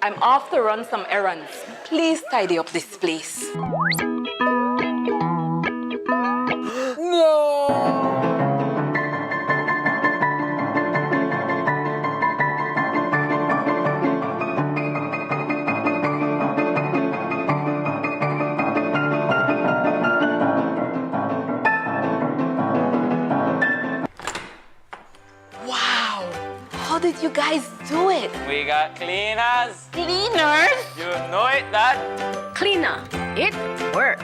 I'm off to run some errands. Please tidy up this place. No! Wow! How did you guys do it? We got cleaners. Cleaners? You know it, Dad. Cleaner, it works.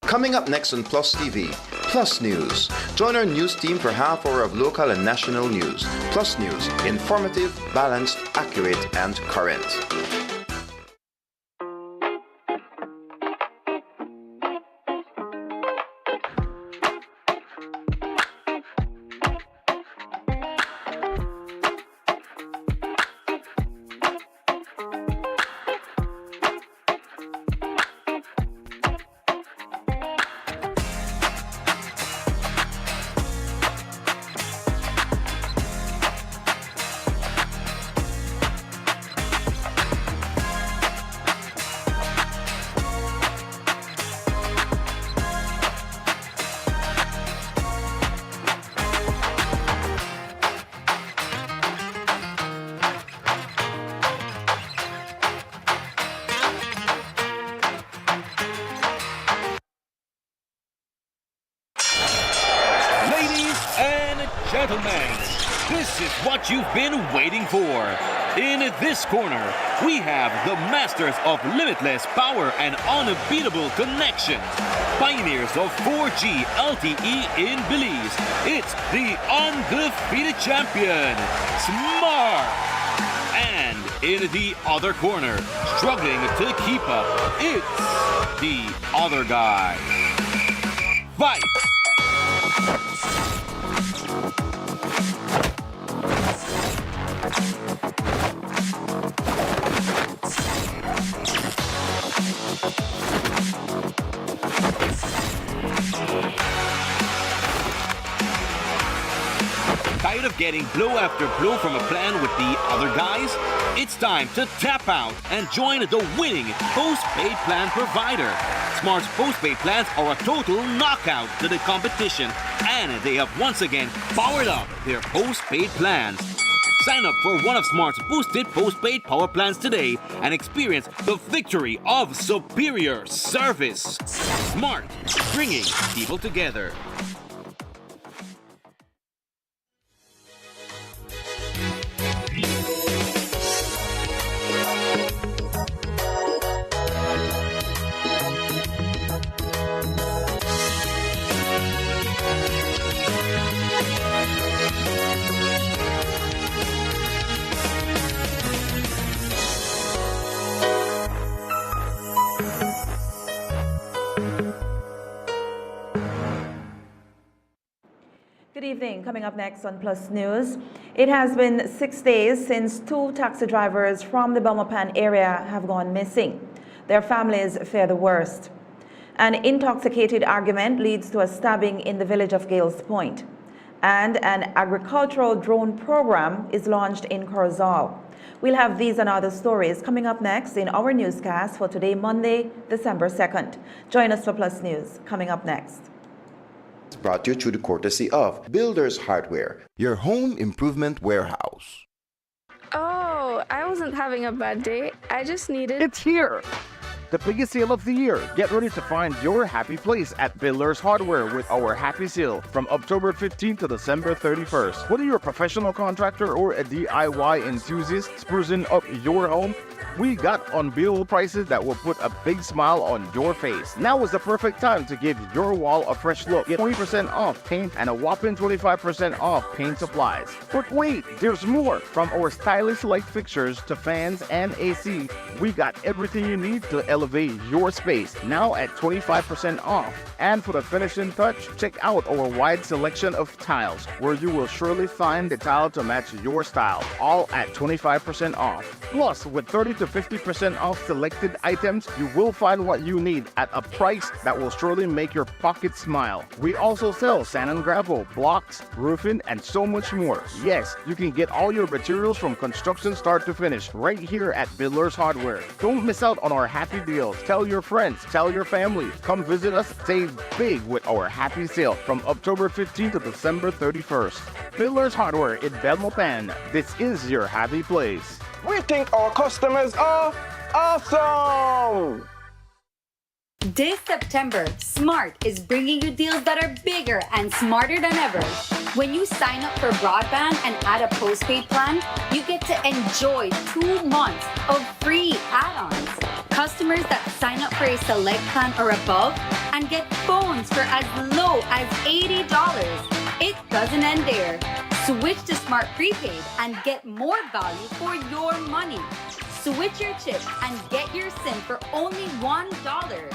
Coming up next on Plus TV, Plus News. Join our news team for half hour of local and national news. Plus News, informative, balanced, accurate, and current. Gentlemen, this is what you've been waiting for. In this corner, we have the masters of limitless power and unbeatable connection. Pioneers of 4G LTE in Belize. It's the undefeated champion, Smart. And in the other corner, struggling to keep up, it's the other guy. Fight! Tired of getting blow after blow from a plan with the other guys? It's time to tap out and join the winning postpaid plan provider. Smart's postpaid plans are a total knockout to the competition, and they have once again powered up their postpaid plans. Sign up for one of Smart's boosted postpaid power plans today and experience the victory of superior service. Smart, bringing people together. Good evening. Coming up next on Plus News. It has been 6 days since 2 taxi drivers from the Belmopan area have gone missing. Their families fear the worst. An intoxicated argument leads to a stabbing in the village of Gales Point. And an agricultural drone program is launched in Corozal. We'll have these and other stories coming up next in our newscast for today, Monday, December 2nd. Join us for Plus News. Coming up next. It's brought to you through the courtesy of Builders Hardware, your home improvement warehouse. Oh, I wasn't having a bad day. I just needed... It's here! The biggest sale of the year. Get ready to find your happy place at Builders Hardware with our happy sale from October 15th to December 31st. Whether you're a professional contractor or a DIY enthusiast sprucing up your home, We got unbeatable prices that will put a big smile on your face. Now is the perfect time to give your wall a fresh look. Get 20% off paint and a whopping 25% off paint supplies. But wait, there's more. From our stylish light fixtures to fans and AC, we got everything you need to elevate your space. Now at 25% off. And for the finishing touch, check out our wide selection of tiles, where you will surely find the tile to match your style, all at 25% off. Plus, with 30 to 50% off selected items, you will find what you need at a price that will surely make your pocket smile. We also sell sand and gravel, blocks, roofing, and so much more. Yes, you can get all your materials from construction start to finish right here at Builders Hardware. Don't miss out on our happy deals. Tell your friends, tell your family. Come visit us, save big with our happy sale from October 15th to December 31st. Builders Hardware in Belmopan. This is your happy place. We think our customers are awesome! This September, Smart is bringing you deals that are bigger and smarter than ever. When you sign up for broadband and add a postpaid plan, you get to enjoy 2 months of free add-ons. Customers that sign up for a select plan or above and get phones for as low as $80. It doesn't end there. Switch to Smart Prepaid and get more value for your money. Switch your chip and get your SIM for only $1.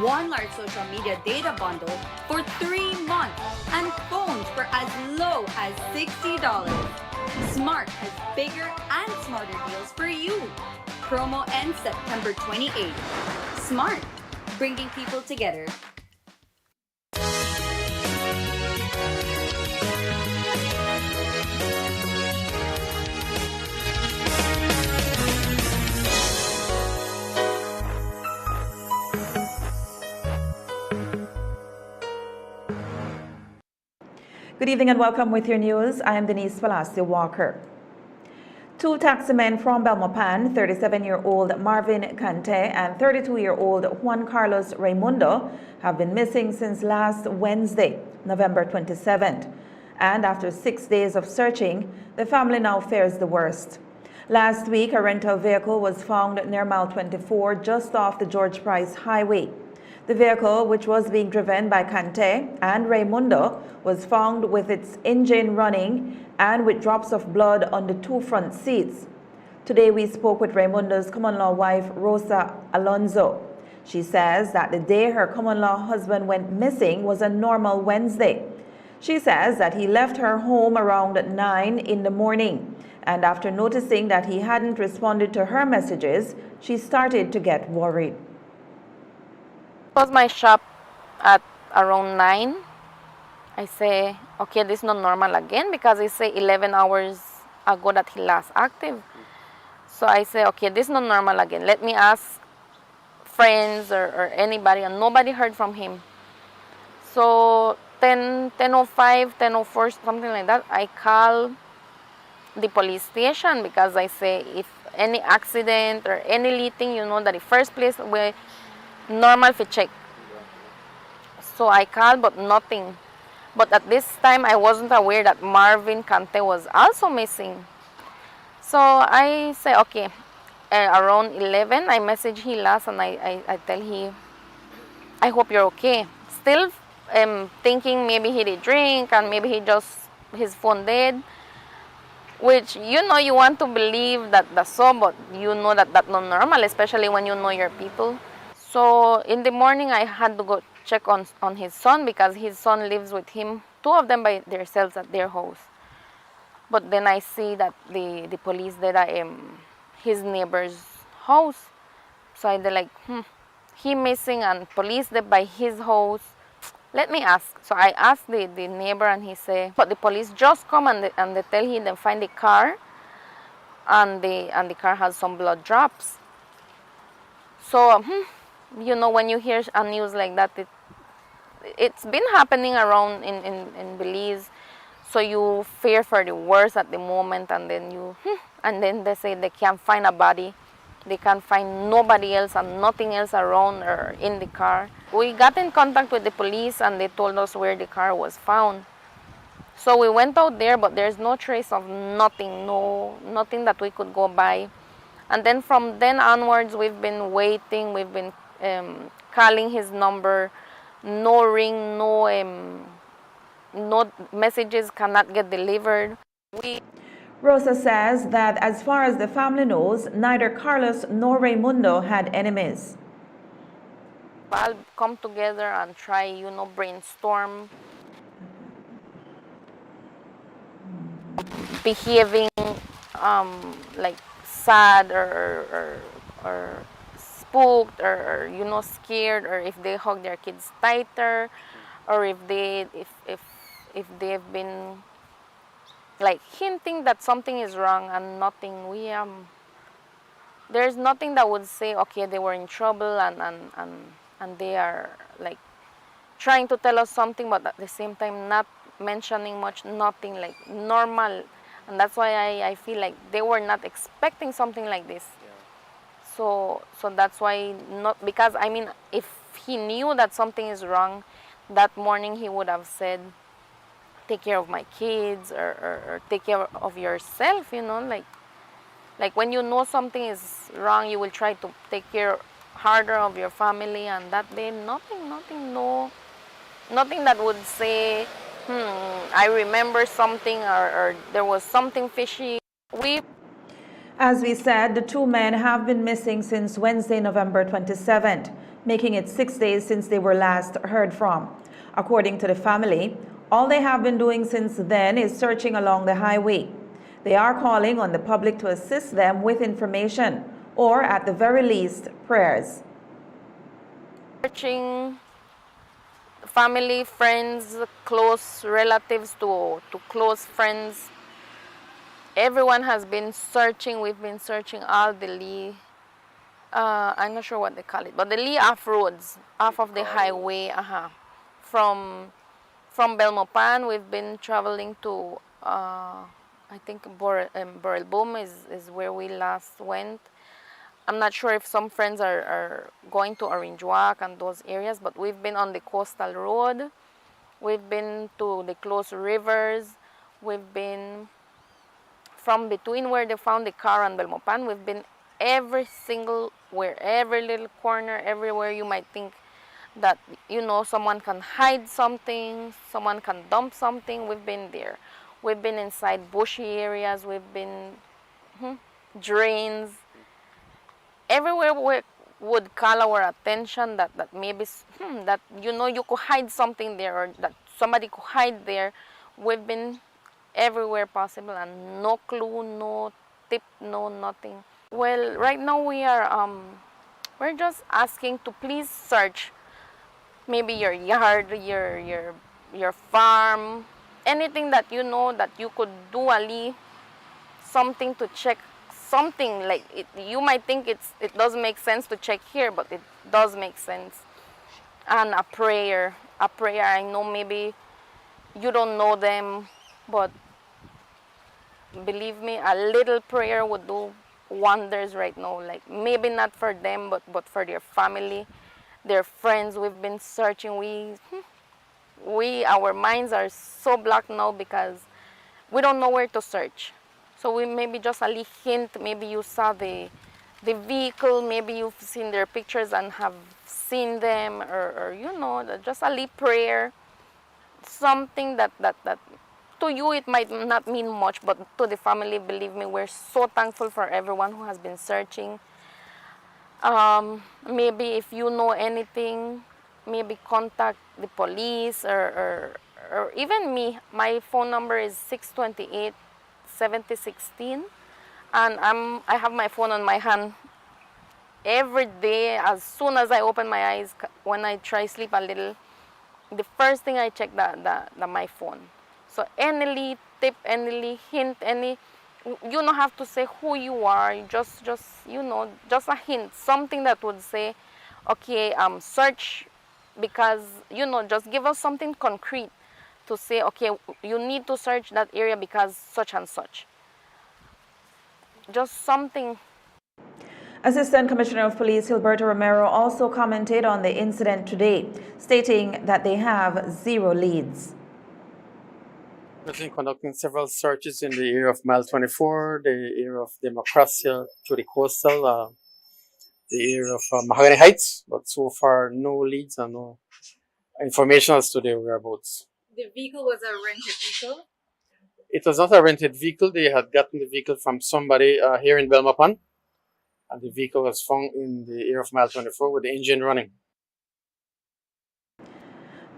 One large social media data bundle for 3 months and phones for as low as $60. Smart has bigger and smarter deals for you. Promo ends September 28th. Smart, bringing people together. Good evening and welcome with your news. I am Denise Palacio Walker. 2 taximen from Belmopan, 37-year-old Marvin Cante and 32-year-old Juan Carlos Raimundo, have been missing since last Wednesday, November 27th. And after 6 days of searching, the family now fears the worst. Last week, a rental vehicle was found near mile 24 just off the George Price Highway. The vehicle, which was being driven by Cante and Raimundo, was found with its engine running and with drops of blood on the 2 front seats. Today we spoke with Raimundo's common-law wife, Rosa Alonso. She says that the day her common-law husband went missing was a normal Wednesday. She says that he left her home around 9 in the morning, and after noticing that he hadn't responded to her messages, she started to get worried. Close my shop at around 9. I say, okay, this is not normal again, because I say 11 hours ago that he last active. So I say, okay, this is not normal again. Let me ask friends or anybody, and nobody heard from him. So 10:05, 10:04, something like that, I call the police station, because I say if any accident or anything, you know that the first place we normal to check. So I called, but nothing. But at this time, I wasn't aware that Marvin Cante was also missing. So I say, okay, around 11, I message he last, and I tell he, I hope you're okay. Still thinking maybe he did drink, and maybe his phone dead. Which, you know, you want to believe that that's so, but you know that that's not normal, especially when you know your people. So in the morning, I had to go check on his son, because his son lives with him, 2 of them by themselves at their house. But then I see that the police did his neighbor's house. So I did like, he missing and police did by his house. Let me ask. So I asked the neighbor, and he said, but the police just come and they tell him they find the car, and the car has some blood drops. So, you know, when you hear a news like that, it's been happening around in Belize. So you fear for the worst at the moment, and then they say they can't find a body. They can't find nobody else and nothing else around or in the car. We got in contact with the police, and they told us where the car was found. So we went out there, but there's no trace of nothing that we could go by. And then from then onwards, we've been waiting. We've been calling his number. No ring, no messages cannot get delivered. Rosa says that as far as the family knows, neither Carlos nor Raimundo had enemies. I'll come together and try, brainstorm, behaving like sad or spooked or scared, or if they hug their kids tighter, or if they've been like hinting that something is wrong and nothing. There's nothing that would say okay they were in trouble and they are like trying to tell us something, but at the same time not mentioning much, nothing, like normal. And that's why I feel like they were not expecting something like this. So that's why, not because, I mean, if he knew that something is wrong, that morning he would have said, take care of my kids, or take care of yourself, like when you know something is wrong, you will try to take care harder of your family. And that day, nothing that would say, I remember something, or there was something fishy. As we said, the two men have been missing since Wednesday, November 27th, making it 6 days since they were last heard from. According to the family, all they have been doing since then is searching along the highway. They are calling on the public to assist them with information, or at the very least, prayers. Searching family, friends, close relatives to close friends. Everyone has been searching. We've been searching all the Lee, I'm not sure what they call it, but the Lee off roads, off of the highway, from Belmopan. We've been traveling to, I think Borelboom is where we last went. I'm not sure if some friends are going to Orange Walk and those areas, but we've been on the coastal road. We've been to the close rivers. We've been from between where they found the car and Belmopan. We've been every little corner, everywhere you might think that, someone can hide something, someone can dump something. We've been there. We've been inside bushy areas. We've been drains. Everywhere would call our attention that maybe that you could hide something there, or that somebody could hide there. We've been everywhere possible, and no clue, no tip, no nothing. Well, right now we're just asking to please search maybe your yard, your farm, anything that that you could do something to check. Something like it, you might think it doesn't make sense to check here, but it does make sense. And a prayer. I know maybe you don't know them, but believe me, a little prayer would do wonders right now. Like maybe not for them, but for their family, their friends. We've been searching. Our minds are so blocked now because we don't know where to search. So we maybe just a little hint, maybe you saw the vehicle, maybe you've seen their pictures and have seen them, or just a little prayer, something that to you it might not mean much, but to the family, believe me, we're so thankful for everyone who has been searching. Maybe if you know anything, maybe contact the police or even me. My phone number is 628-7016, and I have my phone on my hand every day. As soon as I open my eyes, when I try sleep a little, the first thing I check my phone. So any tip, any hint, you don't have to say who you are. Just a hint, something that would say, okay, search, because just give us something concrete to say, okay, you need to search that area because such and such. Just something. Assistant Commissioner of Police Gilberto Romero also commented on the incident today, stating that they have 0 leads. We're conducting several searches in the area of Mile 24, the area of Democracia to the coastal, the area of Mahogany Heights, but so far no leads and no information as to their whereabouts. The vehicle was a rented vehicle? It was not a rented vehicle. They had gotten the vehicle from somebody here in Belmopan, and the vehicle was found in the area of Mile 24 with the engine running.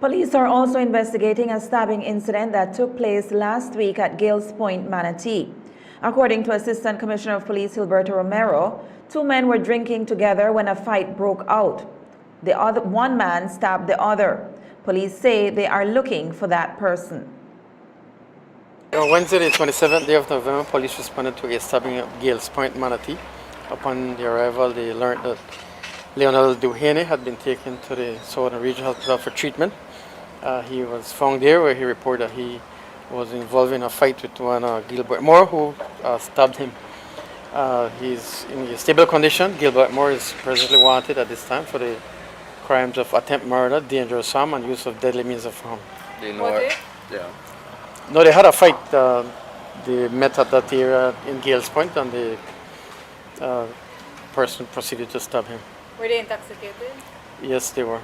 Police are also investigating a stabbing incident that took place last week at Gales Point, Manatee. According to Assistant Commissioner of Police Gilberto Romero, 2 men were drinking together when a fight broke out. One man stabbed the other. Police say they are looking for that person. On Wednesday, the 27th day of November, police responded to a stabbing at Gales Point, Manatee. Upon the arrival, they learned that Leonel Duhene had been taken to the Southern Regional Hospital for treatment. He was found there where he reported that he was involved in a fight with one Gilbert Moore, who stabbed him. He's in a stable condition. Gilbert Moore is presently wanted at this time for the crimes of attempt murder, dangerous harm, and use of deadly means of harm. Do you know it? Yeah. No, they had a fight. They met at that area in Gales Point, and the person proceeded to stab him. Were they intoxicated? Yes, they were.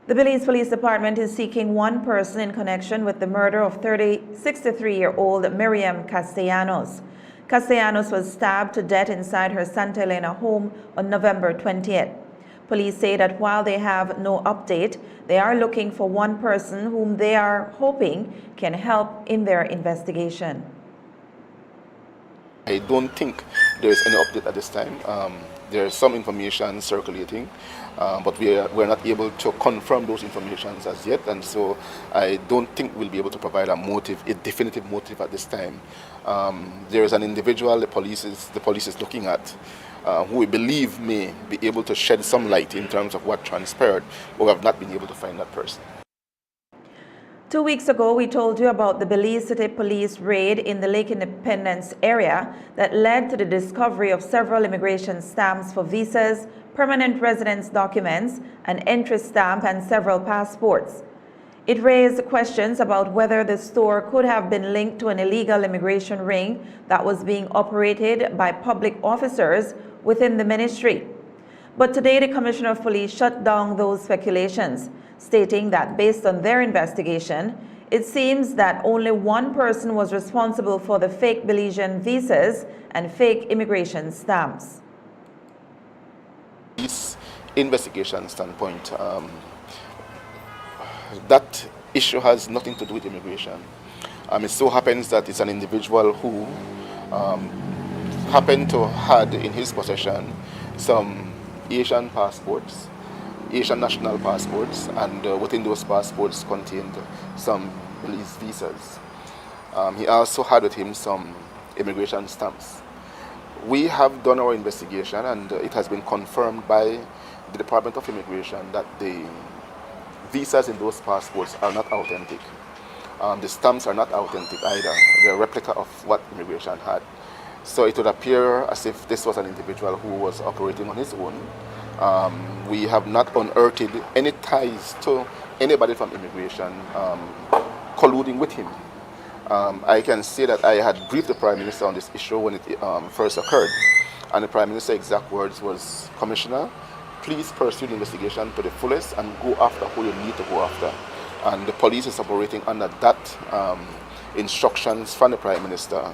The Belize Police Department is seeking one person in connection with the murder of 63-year-old Miriam Castellanos. Castellanos was stabbed to death inside her Santa Elena home on November 20th. Police say that while they have no update, they are looking for one person whom they are hoping can help in their investigation. I don't think there is any update at this time. There is some information circulating, but we're not able to confirm those informations as yet, and so I don't think we'll be able to provide a definitive motive at this time. There is an individual the police is looking at, who we believe may be able to shed some light in terms of what transpired, but we have not been able to find that person. 2 weeks ago, we told you about the Belize City Police raid in the Lake Independence area that led to the discovery of several immigration stamps for visas, permanent residence documents, an entry stamp, and several passports. It raised questions about whether the store could have been linked to an illegal immigration ring that was being operated by public officers within the ministry. But today, the Commissioner of Police shut down those speculations, stating that based on their investigation, it seems that only one person was responsible for the fake Belizean visas and fake immigration stamps. This investigation standpoint, that issue has nothing to do with immigration. It so happens that it's an individual who happened to had in his possession some Asian passports, Asian national passports, and within those passports contained some Belize visas. He also had with him some immigration stamps. We have done our investigation, and it has been confirmed by the Department of Immigration that the visas in those passports are not authentic. The stamps are not authentic either. They're a replica of what immigration had. So it would appear as if this was an individual who was operating on his own. We have not unearthed any ties to anybody from immigration colluding with him. I can say that I had briefed the Prime Minister on this issue when it first occurred, and the Prime Minister's exact words was, "Commissioner, please pursue the investigation to the fullest and go after who you need to go after." And the police is operating under that instructions from the Prime Minister,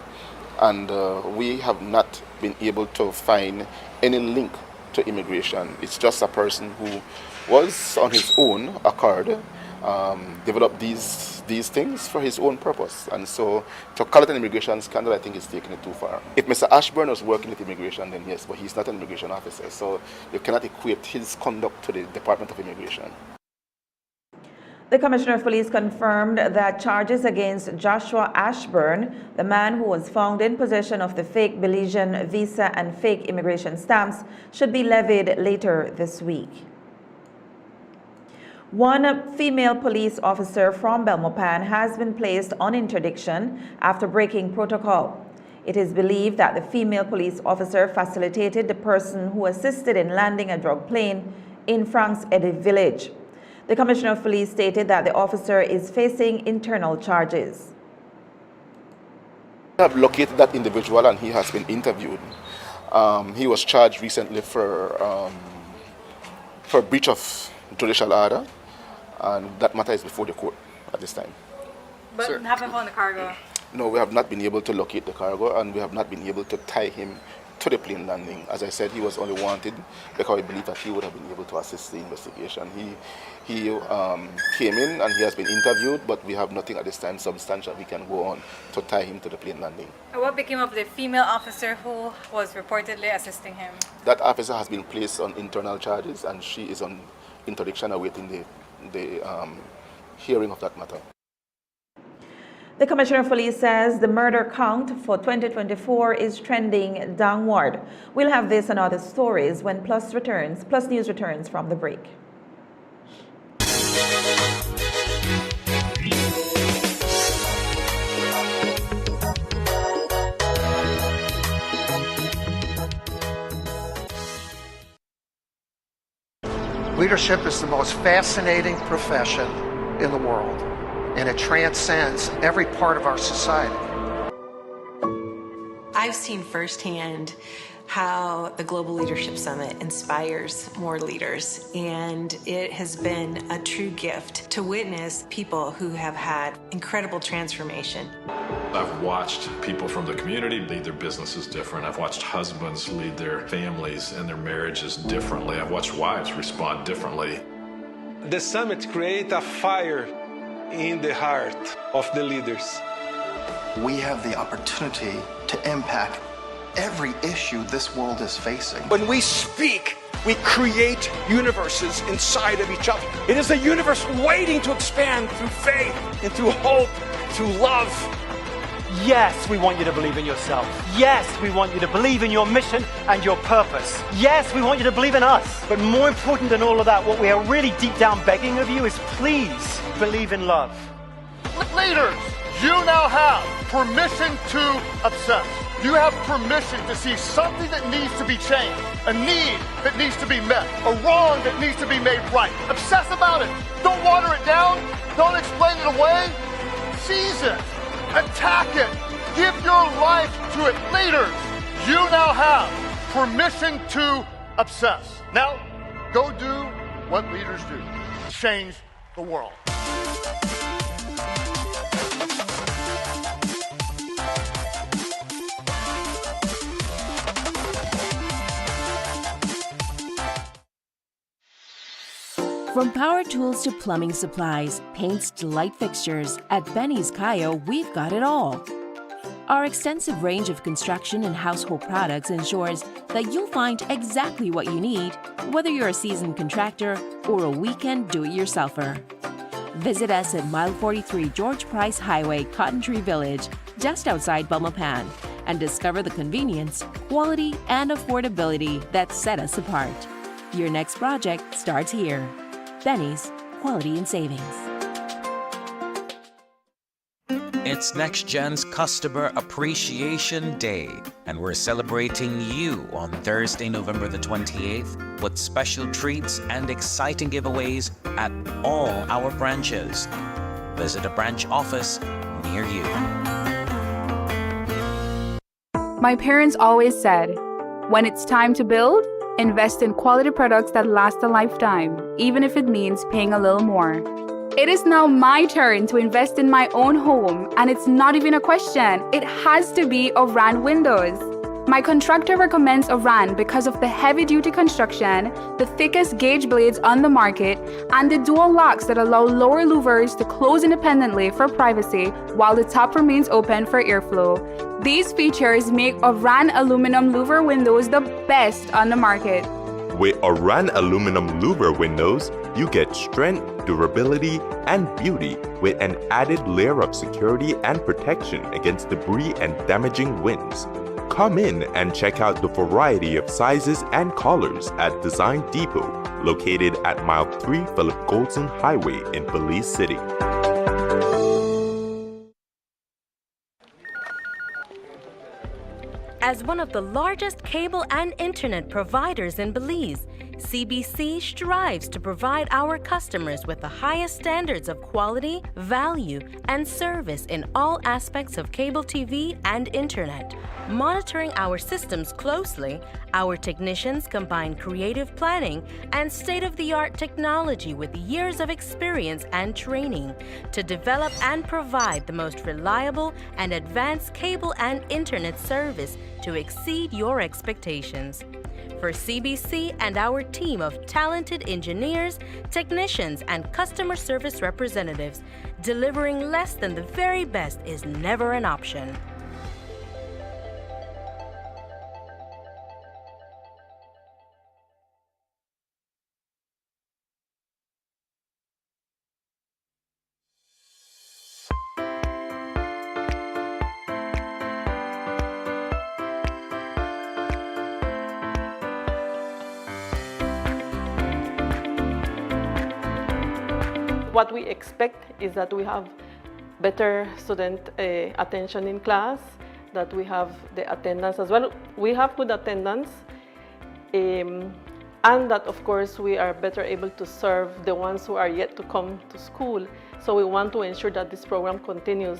and we have not been able to find any link to immigration. It's just a person who was on his own accord, developed these things for his own purpose. And so to call it an immigration scandal, I think is taking it too far. If Mr. Ashburn was working with immigration, then yes, but he's not an immigration officer, so you cannot equate his conduct to the Department of Immigration. The Commissioner of Police confirmed that charges against Joshua Ashburn, the man who was found in possession of the fake Belizean visa and fake immigration stamps, should be levied later this week. One female police officer from Belmopan has been placed on interdiction after breaking protocol. It is believed that the female police officer facilitated the person who assisted in landing a drug plane in Frank's Eddy village. The Commissioner of Police stated that the officer is facing internal charges. We have located that individual and he has been interviewed. He was charged recently for breach of judicial order, and that matter is before the court at this time. But haven't found the cargo. No, we have not been able to locate the cargo, and we have not been able to tie him to the plane landing. As I said, he was only wanted because we believe that he would have been able to assist the investigation. He came in and he has been interviewed, but we have nothing at this time substantial we can go on to tie him to the plane landing. And what became of the female officer who was reportedly assisting him? That officer has been placed on internal charges, and she is on interdiction awaiting the hearing of that matter. The Commissioner of Police says the murder count for 2024 is trending downward. We'll have this and other stories when Plus News returns from the break. Leadership is the most fascinating profession in the world, and it transcends every part of our society. I've seen firsthand how the Global Leadership Summit inspires more leaders, and it has been a true gift to witness people who have had incredible transformation. I've watched people from the community lead their businesses different. I've watched husbands lead their families and their marriages differently. I've watched wives respond differently. The summit creates a fire in the heart of the leaders. We have the opportunity to impact every issue this world is facing. When we speak, we create universes inside of each other. It is a universe waiting to expand through faith and through hope, through love. Yes, we want you to believe in yourself. Yes, we want you to believe in your mission and your purpose. Yes, we want you to believe in us. But more important than all of that, what we are really deep down begging of you is please believe in love. Leaders, you now have permission to obsess. You have permission to see something that needs to be changed, a need that needs to be met, a wrong that needs to be made right. Obsess about it. Don't water it down. Don't explain it away. Seize it. Attack it. Give your life to it. Leaders, you now have permission to obsess. Now, go do what leaders do. Change the world. From power tools to plumbing supplies, paints to light fixtures, at Benny's Kayo, we've got it all. Our extensive range of construction and household products ensures that you'll find exactly what you need, whether you're a seasoned contractor or a weekend do-it-yourselfer. Visit us at Mile 43 George Price Highway, Cotton Tree Village, just outside Belmopan, and discover the convenience, quality, and affordability that set us apart. Your next project starts here. Benny's, quality and savings. It's NextGen's Customer Appreciation Day, and we're celebrating you on Thursday, November the 28th, with special treats and exciting giveaways at all our branches. Visit a branch office near you. My parents always said, when it's time to build, invest in quality products that last a lifetime, even if it means paying a little more. It is now my turn to invest in my own home, and it's not even a question. It has to be Oran Windows. My contractor recommends Oran because of the heavy-duty construction, the thickest gauge blades on the market, and the dual locks that allow lower louvers to close independently for privacy while the top remains open for airflow. These features make Oran aluminum louver windows the best on the market. With Oran aluminum louver windows, you get strength, durability, and beauty with an added layer of security and protection against debris and damaging winds. Come in and check out the variety of sizes and colors at Design Depot, located at Mile 3 Philip Goldson Highway in Belize City. As one of the largest cable and internet providers in Belize, CBC strives to provide our customers with the highest standards of quality, value, and service in all aspects of cable TV and internet. Monitoring our systems closely, our technicians combine creative planning and state-of-the-art technology with years of experience and training to develop and provide the most reliable and advanced cable and internet service to exceed your expectations. For CBC and our team of talented engineers, technicians, and customer service representatives, delivering less than the very best is never an option. What we expect is that we have better student attention in class, that we have the attendance as well. We have good attendance, and that of course we are better able to serve the ones who are yet to come to school. So we want to ensure that this program continues.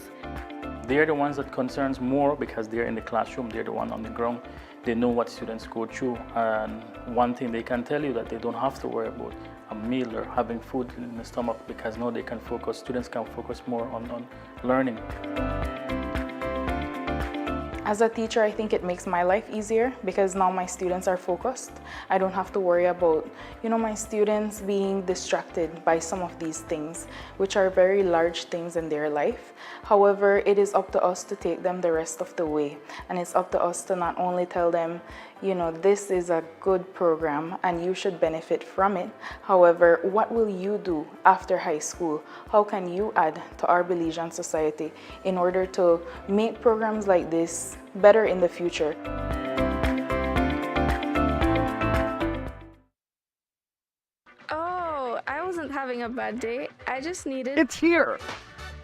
They're the ones that concerns more because they're in the classroom, they're the one on the ground. They know what students go through, and one thing they can tell you that they don't have to worry about a meal or having food in the stomach because now they can focus, students can focus more on learning. As a teacher, I think it makes my life easier because now my students are focused. I don't have to worry about, my students being distracted by some of these things, which are very large things in their life. However, it is up to us to take them the rest of the way. And it's up to us to not only tell them, this is a good program and you should benefit from it. However, what will you do after high school? How can you add to our Belizean society in order to make programs like this better in the future? Oh, I wasn't having a bad day. I just needed... It's here!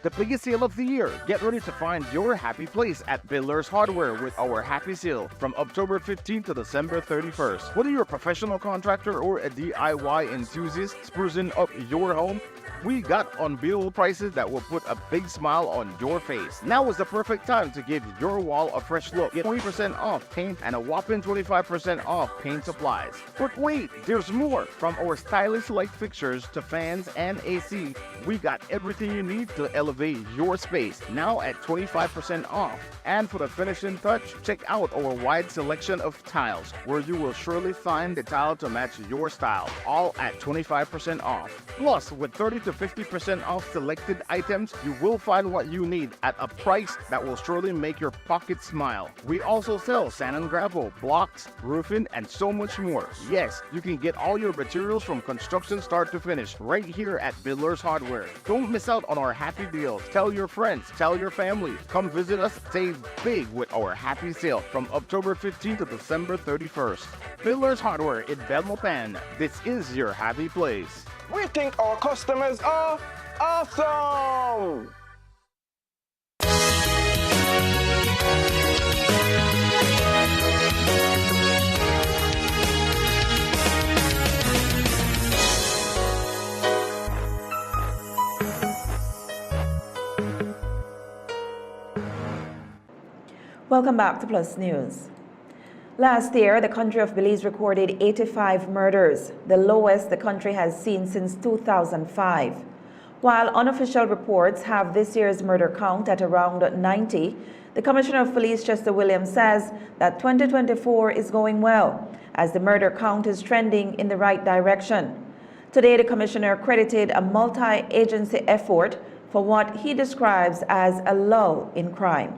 The biggest sale of the year. Get ready to find your happy place at Builders Hardware with our happy sale from October 15th to December 31st. Whether you're a professional contractor or a DIY enthusiast sprucing up your home, we got unbeatable prices that will put a big smile on your face. Now is the perfect time to give your wall a fresh look. Get 20% off paint and a whopping 25% off paint supplies. But wait, there's more. From our stylish light fixtures to fans and AC, we got everything you need to elevate your space, now at 25% off. And for the finishing touch, check out our wide selection of tiles, where you will surely find the tile to match your style, all at 25% off. Plus, with 30 to 50% off selected items, you will find what you need at a price that will surely make your pocket smile. We also sell sand and gravel, blocks, roofing, and so much more. Yes, you can get all your materials from construction start to finish right here at Builders Hardware. Don't miss out on our happy deals. Tell your friends, tell your family. Come visit us, save big with our happy sale from October 15th to December 31st. Builders Hardware in Belmopan. This is your happy place. We think our customers are awesome! Welcome back to Plus News. Last year, the country of Belize recorded 85 murders, the lowest the country has seen since 2005. While unofficial reports have this year's murder count at around 90, the Commissioner of Police, Chester Williams, says that 2024 is going well, as the murder count is trending in the right direction. Today, the Commissioner credited a multi-agency effort for what he describes as a lull in crime.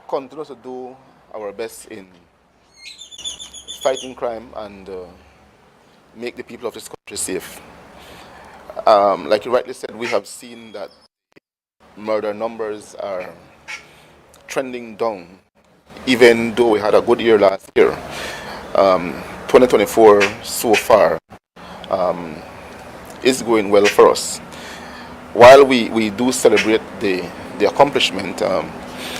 Continue to do our best in fighting crime and make the people of this country safe. Like you rightly said, we have seen that murder numbers are trending down, even though we had a good year last year. 2024 so far is going well for us. While we do celebrate the accomplishment,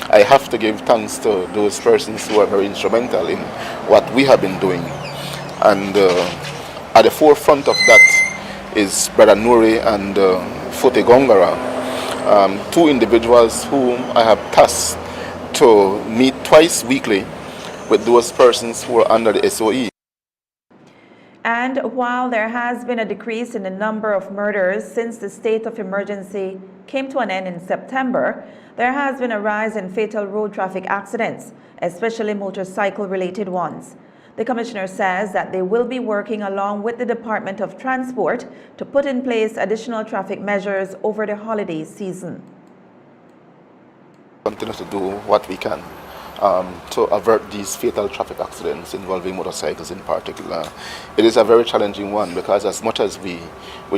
I have to give thanks to those persons who are very instrumental in what we have been doing. And at the forefront of that is Brother Nuri and Fote Gongara, two individuals whom I have tasked to meet twice weekly with those persons who are under the SOE. And while there has been a decrease in the number of murders since the state of emergency came to an end in September, there has been a rise in fatal road traffic accidents, especially motorcycle-related ones. The Commissioner says that they will be working along with the Department of Transport to put in place additional traffic measures over the holiday season. Continue to do what we can to avert these fatal traffic accidents involving motorcycles in particular. It is a very challenging one because as much as we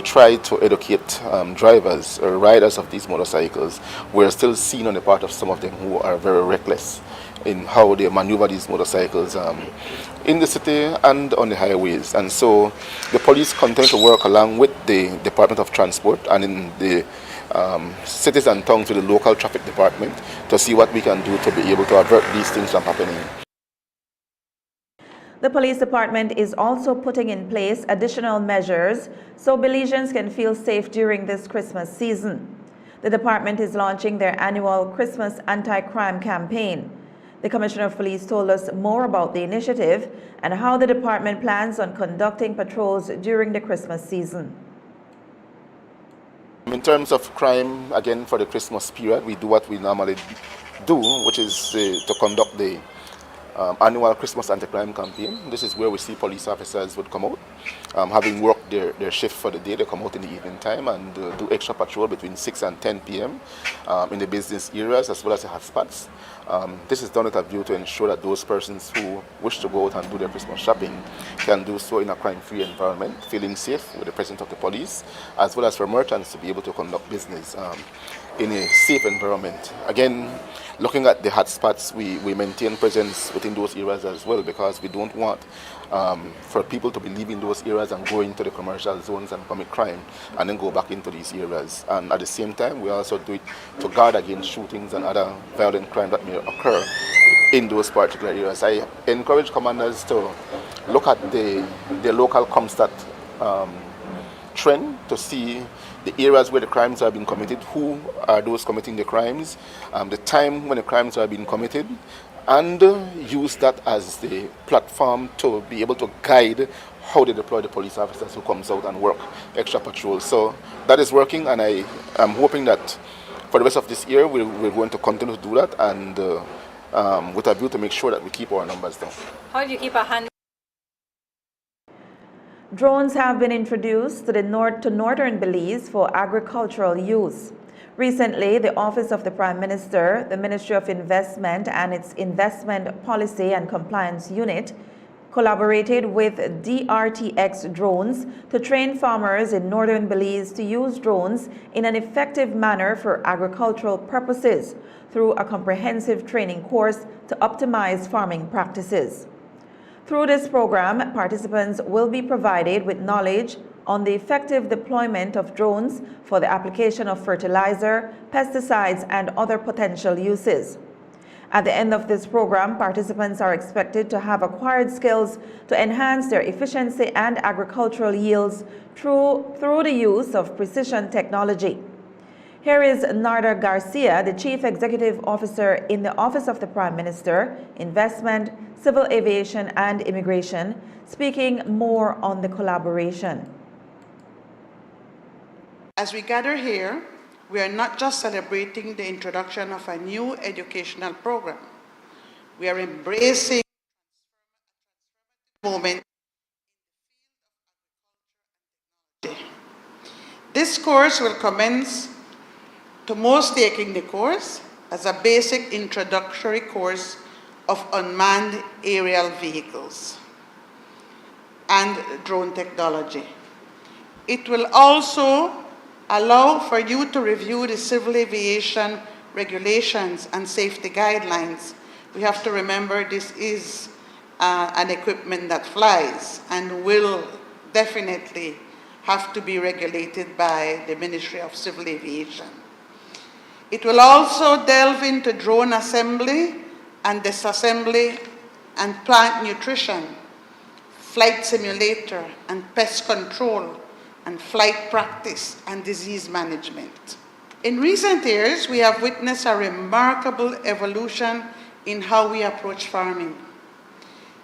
try to educate drivers or riders of these motorcycles, we're still seeing on the part of some of them who are very reckless in how they maneuver these motorcycles in the city and on the highways. And so the police continue to work along with the Department of Transport and in the cities and towns with the local traffic department to see what we can do to be able to avert these things from happening. The police department is also putting in place additional measures so Belizeans can feel safe during this Christmas season. The department is launching their annual Christmas anti-crime campaign. The Commissioner of Police told us more about the initiative and how the department plans on conducting patrols during the Christmas season. In terms of crime, again, for the Christmas period, we do what we normally do, which is to conduct the annual Christmas anti-crime campaign. This is where we see police officers would come out, having worked their shift for the day. They come out in the evening time and do extra patrol between 6 and 10 p.m. In the business areas as well as the hotspots. This is done with a view to ensure that those persons who wish to go out and do their Christmas shopping can do so in a crime-free environment, feeling safe with the presence of the police, as well as for merchants to be able to conduct business in a safe environment. Again, looking at the hotspots, we maintain presence within those areas as well because we don't want for people to be leaving those areas and going into the commercial zones and commit crime and then go back into these areas. And at the same time, we also do it to guard against shootings and other violent crime that may occur in those particular areas. I encourage commanders to look at the local Comstat trend to see the areas where the crimes are being committed, who are those committing the crimes, the time when the crimes are being committed, and use that as the platform to be able to guide how they deploy the police officers who comes out and work extra patrols. So that is working, and I am hoping that for the rest of this year we're going to continue to do that, and with a view to make sure that we keep our numbers down. How do you keep a hand? Drones have been introduced to northern Belize for agricultural use. Recently, the Office of the Prime Minister, the Ministry of Investment and its Investment Policy and Compliance Unit collaborated with DRTX drones to train farmers in northern Belize to use drones in an effective manner for agricultural purposes through a comprehensive training course to optimize farming practices. Through this program, participants will be provided with knowledge on the effective deployment of drones for the application of fertilizer, pesticides, and other potential uses. At the end of this program, participants are expected to have acquired skills to enhance their efficiency and agricultural yields through the use of precision technology. Here is Narda Garcia, the Chief Executive Officer in the Office of the Prime Minister, Investment, Civil Aviation and Immigration, speaking more on the collaboration. As we gather here, we are not just celebrating the introduction of a new educational program. We are embracing the moment. This course will commence to most taking the course as a basic introductory course of unmanned aerial vehicles and drone technology. It will also allow for you to review the civil aviation regulations and safety guidelines. We have to remember this is an equipment that flies and will definitely have to be regulated by the Ministry of Civil Aviation. It will also delve into drone assembly and disassembly and plant nutrition, flight simulator and pest control, and flight practice and disease management. In recent years, we have witnessed a remarkable evolution in how we approach farming.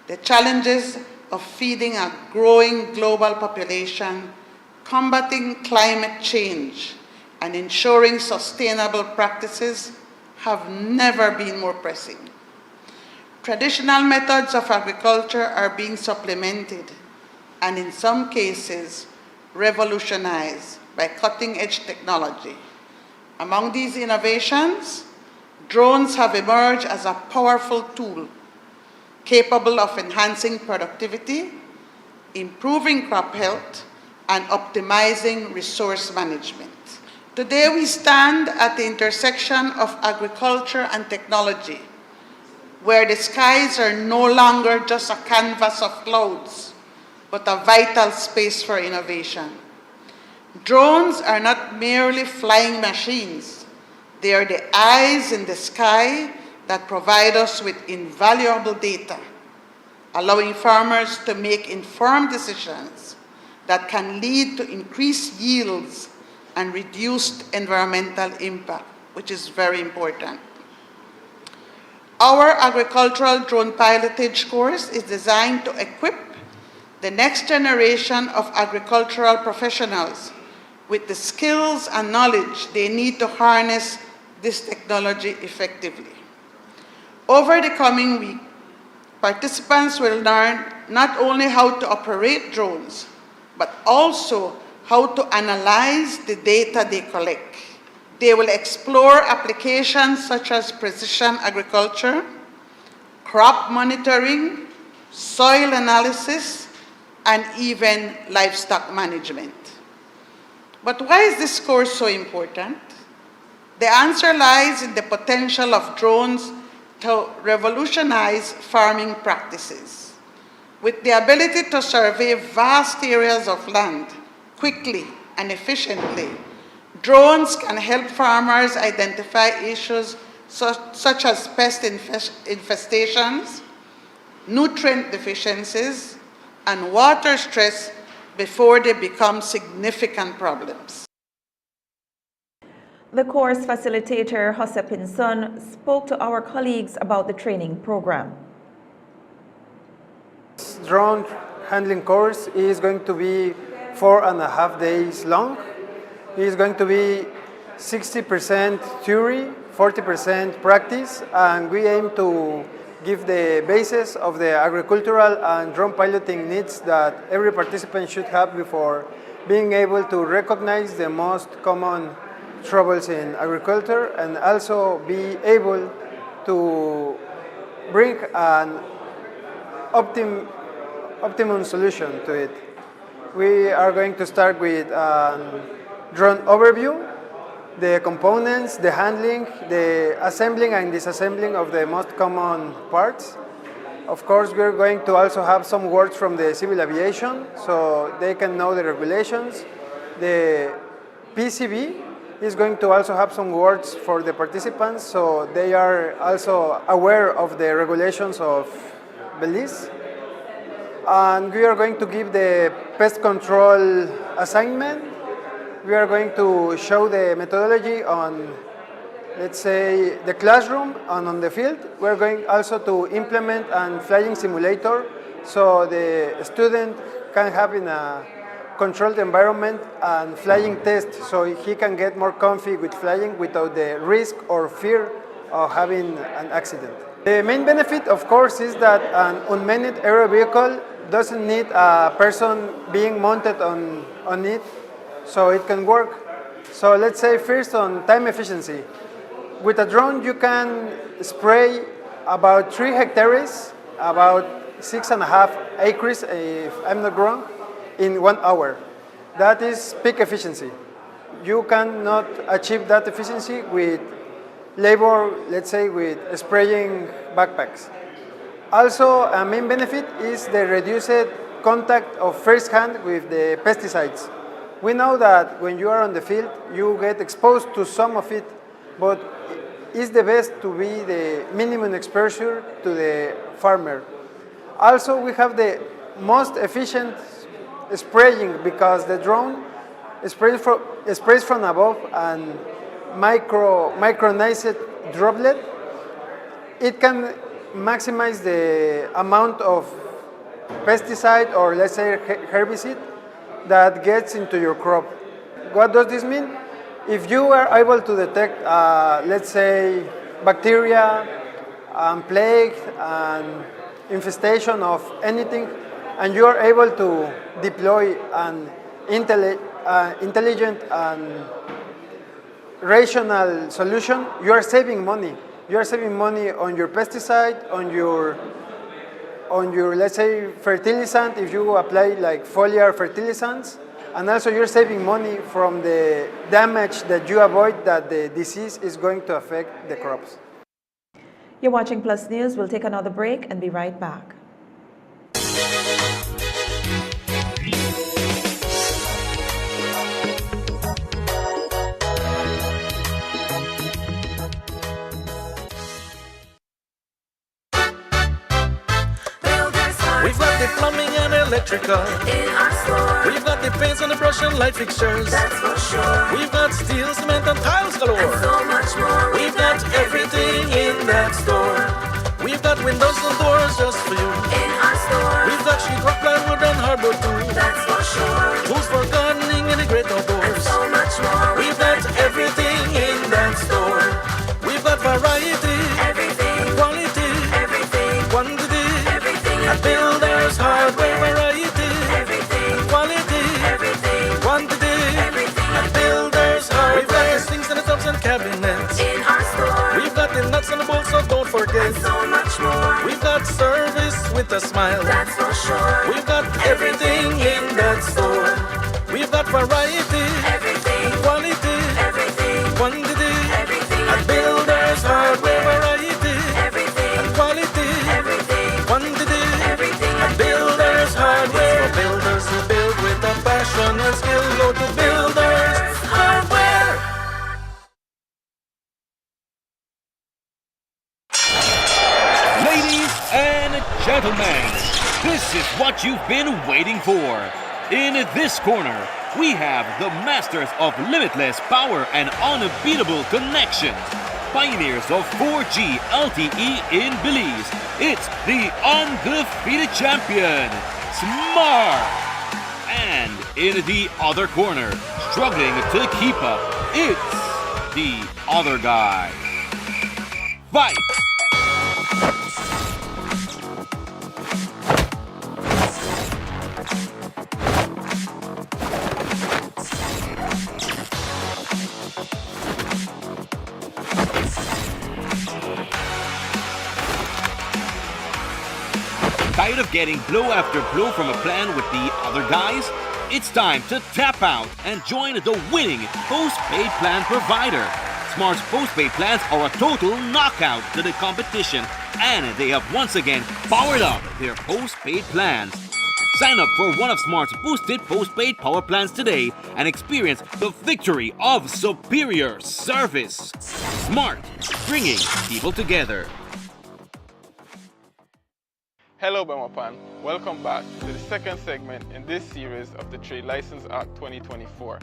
The challenges of feeding a growing global population, combating climate change, and ensuring sustainable practices have never been more pressing. Traditional methods of agriculture are being supplemented and in some cases revolutionized by cutting-edge technology. Among these innovations, drones have emerged as a powerful tool capable of enhancing productivity, improving crop health, and optimizing resource management. Today we stand at the intersection of agriculture and technology, where the skies are no longer just a canvas of clouds, but a vital space for innovation. Drones are not merely flying machines. They are the eyes in the sky that provide us with invaluable data, allowing farmers to make informed decisions that can lead to increased yields and reduced environmental impact, which is very important. Our agricultural drone pilotage course is designed to equip the next generation of agricultural professionals with the skills and knowledge they need to harness this technology effectively. Over the coming week, participants will learn not only how to operate drones, but also how to analyze the data they collect. They will explore applications such as precision agriculture, crop monitoring, soil analysis, and even livestock management. But why is this course so important? The answer lies in the potential of drones to revolutionize farming practices. With the ability to survey vast areas of land quickly and efficiently, drones can help farmers identify issues such as pest infestations, nutrient deficiencies, and water stress before they become significant problems. The course facilitator, Jose Pinson, spoke to our colleagues about the training program. Drone handling course is going to be 4.5 days long. It is going to be 60% theory, 40% practice, and we aim to give the basis of the agricultural and drone piloting needs that every participant should have before being able to recognize the most common troubles in agriculture and also be able to bring an optimum solution to it. We are going to start with drone overview, the components, the handling, the assembling and disassembling of the most common parts. Of course, we're going to also have some words from the civil aviation so they can know the regulations. The PCB is going to also have some words for the participants so they are also aware of the regulations of Belize. And we are going to give the pest control assignment. We are going to show the methodology on, let's say, the classroom and on the field. We're going also to implement a flying simulator so the student can have in a controlled environment and flying test so he can get more comfy with flying without the risk or fear of having an accident. The main benefit, of course, is that an unmanned aerial vehicle doesn't need a person being mounted on it so it can work. So let's say first on time efficiency. With a drone you can spray about 3 hectares, about 6.5 acres if I'm not wrong, in 1 hour. That is peak efficiency. You cannot achieve that efficiency with labor, let's say with spraying backpacks. Also, a main benefit is the reduced contact of first hand with the pesticides. We know that when you are on the field, you get exposed to some of it, but it's the best to be the minimum exposure to the farmer. Also, we have the most efficient spraying because the drone sprays from above and micronized droplet. It can maximize the amount of pesticide or let's say herbicide that gets into your crop. What does this mean? If you are able to detect, let's say, bacteria, plague, and infestation of anything, and you are able to deploy an intelligent and rational solution, you are saving money. You are saving money on your pesticide, on your let's say fertilizant if you apply like foliar fertilizants, and also you're saving money from the damage that you avoid that the disease is going to affect the crops. You're watching Plus News. We'll take another break and be right back. We've got the plumbing and electrical in our store. We've got the paints and the brush and light fixtures. That's for sure. We've got steel, cement, and tiles galore. And so much more. We've got everything in that store. We've got windows and doors just for you. In our store. We've got sheetrock, plywood, and hardwood too. That's for sure. Tools for gardening and the great outdoors. And so much more. We've got everything in that store. We've got variety. Everything. Quality. Everything. Quantity. Everything. At Builders Hardware, variety. Everything. Quality. Everything. Quantity. Everything. At Builders Hardware. We've got the sinks and the tubs and cabinets. In our store. We've got the nuts and the bolts, so don't forget. And so much more. We've got service with a smile. That's for sure. We've got everything in that store. We've got variety. Everything. Quality. Everything. Quantity. Everything. At Builders Hardware, variety. Everything. And quality. Everything. Quantity. Everything. At Builders Hardware. For builders who build with a passion and skill, go to Builders Hardware. Ladies and gentlemen, this is what you've been waiting for. In this corner, we have the masters of limitless power and unbeatable connections. Pioneers of 4G LTE in Belize. It's the undefeated champion, Smart. And in the other corner, struggling to keep up, it's the other guy. Fight! Tired of getting blow after blow from a plan with the other guys? It's time to tap out and join the winning postpaid plan provider. Smart's postpaid plans are a total knockout to the competition, and they have once again powered up their postpaid plans. Sign up for one of Smart's boosted postpaid power plans today and experience the victory of superior service. Smart, bringing people together. Hello Belmopan, welcome back to the second segment in this series of the Trade License Act 2024.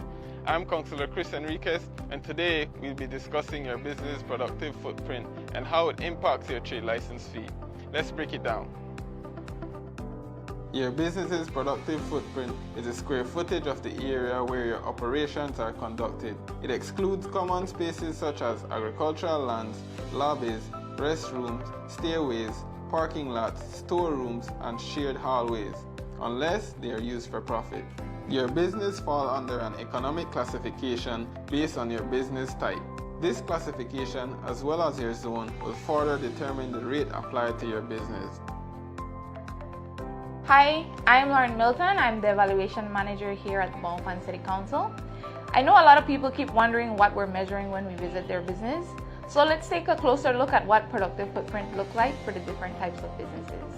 I'm Councillor Chris Enriquez, and today we'll be discussing your business productive footprint and how it impacts your trade license fee. Let's break it down. Your business's productive footprint is the square footage of the area where your operations are conducted. It excludes common spaces such as agricultural lands, lobbies, restrooms, stairways, parking lots, storerooms, and shared hallways, unless they are used for profit. Your business falls under an economic classification based on your business type. This classification, as well as your zone, will further determine the rate applied to your business. Hi, I'm Lauren Milton. I'm the Evaluation Manager here at the Belmopan City Council. I know a lot of people keep wondering what we're measuring when we visit their business. So let's take a closer look at what productive footprint looks like for the different types of businesses.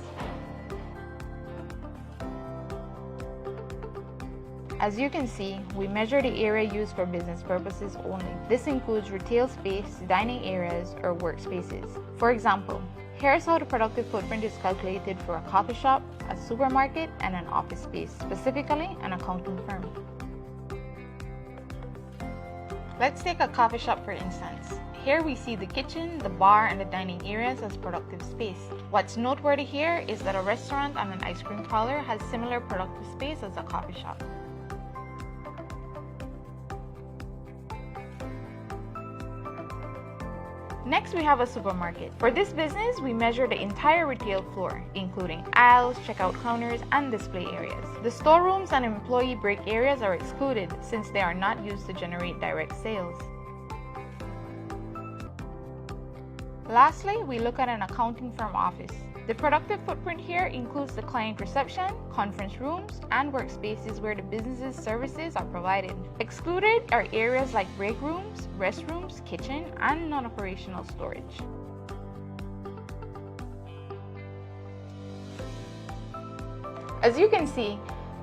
As you can see, we measure the area used for business purposes only. This includes retail space, dining areas, or workspaces. For example, here's how the productive footprint is calculated for a coffee shop, a supermarket, and an office space, specifically an accounting firm. Let's take a coffee shop for instance. Here we see the kitchen, the bar, and the dining areas as productive space. What's noteworthy here is that a restaurant and an ice cream parlor has similar productive space as a coffee shop. Next, we have a supermarket. For this business, we measure the entire retail floor, including aisles, checkout counters, and display areas. The storerooms and employee break areas are excluded since they are not used to generate direct sales. Lastly, we look at an accounting firm office. The productive footprint here includes the client reception, conference rooms, and workspaces where the business's services are provided. Excluded are areas like break rooms, restrooms, kitchen, and non-operational storage. As you can see,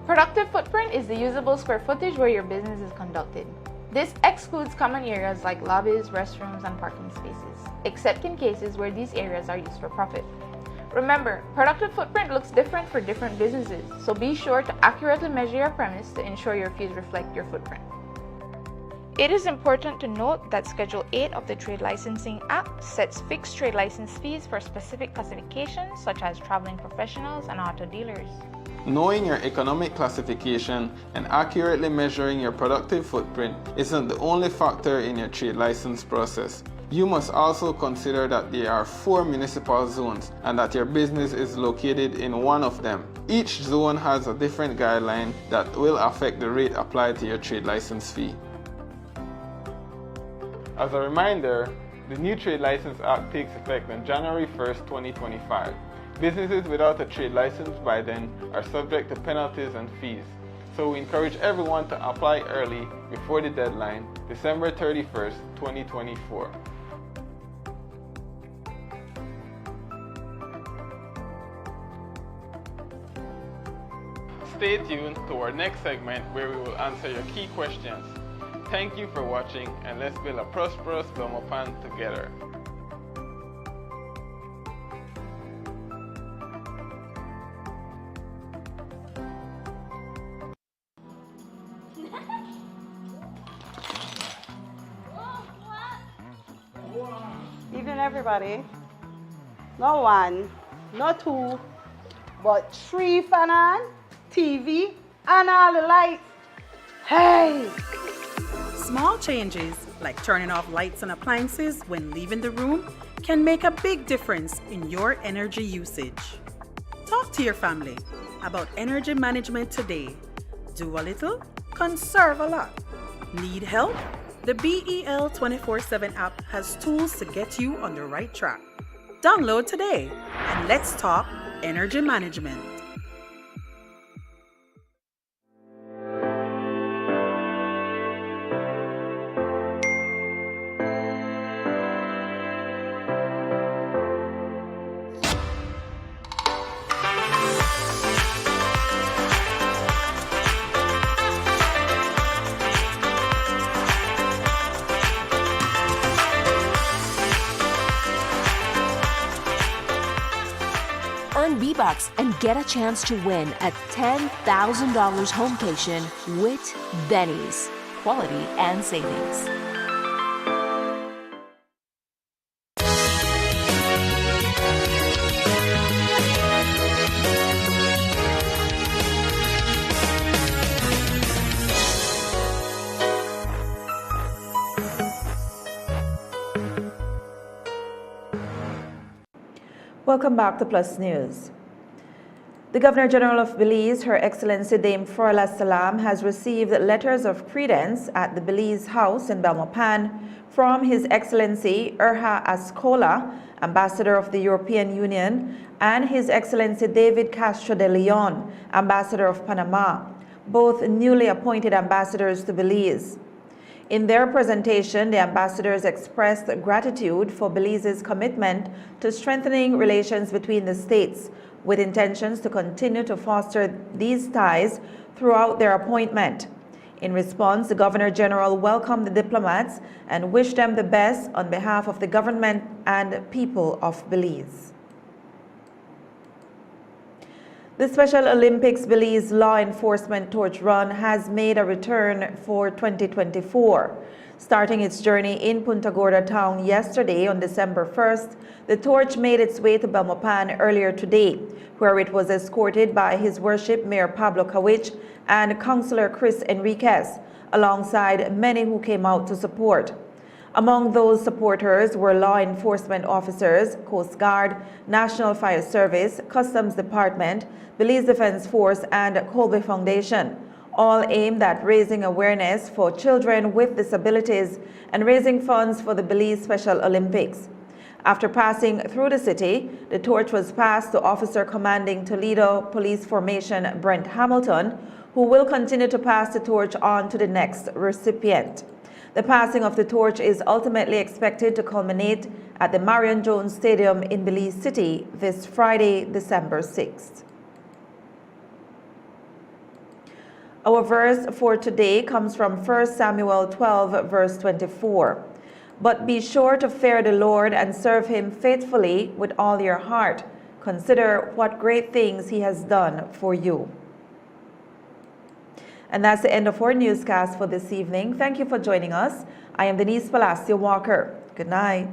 productive footprint is the usable square footage where your business is conducted. This excludes common areas like lobbies, restrooms, and parking spaces, except in cases where these areas are used for profit. Remember, productive footprint looks different for different businesses, so be sure to accurately measure your premise to ensure your fees reflect your footprint. It is important to note that Schedule 8 of the Trade Licensing Act sets fixed trade license fees for specific classifications such as traveling professionals and auto dealers. Knowing your economic classification and accurately measuring your productive footprint isn't the only factor in your trade license process. You must also consider that there are 4 municipal zones and that your business is located in one of them. Each zone has a different guideline that will affect the rate applied to your trade license fee. As a reminder, the new Trade License Act takes effect on January 1st, 2025. Businesses without a trade license by then are subject to penalties and fees. So we encourage everyone to apply early before the deadline, December 31st, 2024. Stay tuned to our next segment where we will answer your key questions. Thank you for watching, and let's build a prosperous Belmopan together. Evening, everybody. No one, not two, but 3 fan on, TV, and all the lights. Hey! Small changes, like turning off lights and appliances when leaving the room, can make a big difference in your energy usage. Talk to your family about energy management today. Do a little, conserve a lot. Need help? The BEL 24/7 app has tools to get you on the right track. Download today and let's talk energy management. Earn V-Bucks and get a chance to win a $10,000 homecation with Benny's. Quality and savings. Welcome back to Plus News. The Governor General of Belize, Her Excellency Dame Froila Salam, has received letters of credence at the Belize House in Belmopan from His Excellency Urha Ascola, Ambassador of the European Union, and His Excellency David Castro de Leon, Ambassador of Panama, both newly appointed ambassadors to Belize. In their presentation, the ambassadors expressed gratitude for Belize's commitment to strengthening relations between the states, with intentions to continue to foster these ties throughout their appointment. In response, the Governor General welcomed the diplomats and wished them the best on behalf of the government and people of Belize. The Special Olympics Belize Law Enforcement Torch Run has made a return for 2024. Starting its journey in Punta Gorda town yesterday on December 1st, the torch made its way to Belmopan earlier today, where it was escorted by His Worship Mayor Pablo Kawich and Councillor Chris Enriquez, alongside many who came out to support. Among those supporters were law enforcement officers, Coast Guard, National Fire Service, Customs Department, Belize Defense Force, and Colby Foundation, all aimed at raising awareness for children with disabilities and raising funds for the Belize Special Olympics. After passing through the city, the torch was passed to Officer Commanding Toledo Police Formation Brent Hamilton, who will continue to pass the torch on to the next recipient. The passing of the torch is ultimately expected to culminate at the Marion Jones Stadium in Belize City this Friday, December 6th. Our verse for today comes from 1 Samuel 12, verse 24. But be sure to fear the Lord and serve him faithfully with all your heart. Consider what great things he has done for you. And that's the end of our newscast for this evening. Thank you for joining us. I am Denise Palacio Walker. Good night.